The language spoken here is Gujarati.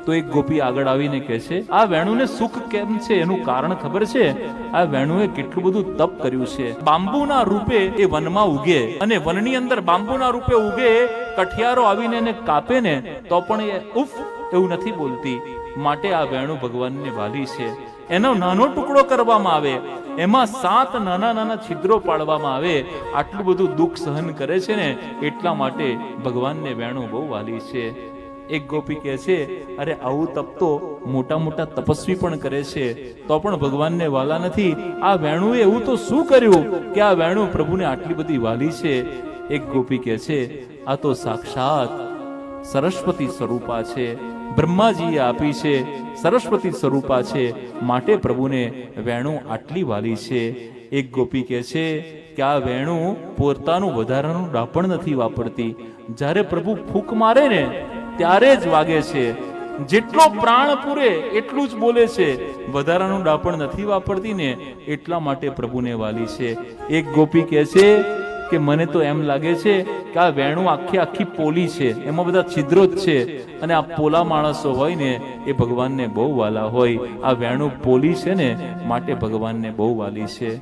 તો એક ગોપી આગળ આવીને કહે છે, આ વેણુને સુખ કેમ છે એનું કારણ ખબર છે? આ વેણુએ કેટલું બધું તપ કર્યું છે. બાંબુના રૂપે એ વનમાં ઉગે, અને વનની અંદર બાંબુના રૂપે ઉગે, કઠિયારો આવીને એને કાપે ને તો પણ એ ઉફ એવું નથી બોલતી. માટે આ વેણુ ભગવાનને વાલી છે. એનો નાનો ટુકડો કરવામાં આવે, એમાં 7 નાના નાના છિદ્રો પાડવામાં આવે, આટલું બધું દુઃખ સહન કરે છે ને એટલા માટે ભગવાનને વેણુ બહુ વાલી છે. એક ગોપી કહે છે, અરે આવું તપ તો મોટા મોટા તપસ્વી પણ કરે છે તો પણ ભગવાનને વાલા નથી. આ વેણુએ એવું તો શું કર્યું કે આ વેણુ પ્રભુને આટલી બધી વાલી છે? એક ગોપી કહે છે, આ તો સાક્ષાત સરસ્વતી સ્વરૂપા છે. બ્રહ્માજીએ આપી છે, સરસ્વતી સ્વરૂપા છે, માટે પ્રભુને વેણુ આટલી વાલી છે. એક ગોપી કહે છે કે આ વેણુ પોતાનું વધારાનું ડાપણ નથી વાપરતી. જ્યારે પ્રભુ ફૂંક મારે ને ત્યારે જ વાગે છે. જેટલો પ્રાણ પૂરે એટલું જ બોલે છે, વધારાનું ડાપણ નથી વાપરતી ને એટલા માટે પ્રભુને વાલી છે. એક ગોપી કહે છે કે મને તો એમ લાગે છે કે આ વેણુ આખી પોલી છે, એમાં બધા છિદ્રો જ છે, અને આ પોલા માણસો હોય ને એ ભગવાનને બહુ વાલા હોય. આ વેણુ પોલી છે ને માટે ભગવાનને બહુ વાલી છે.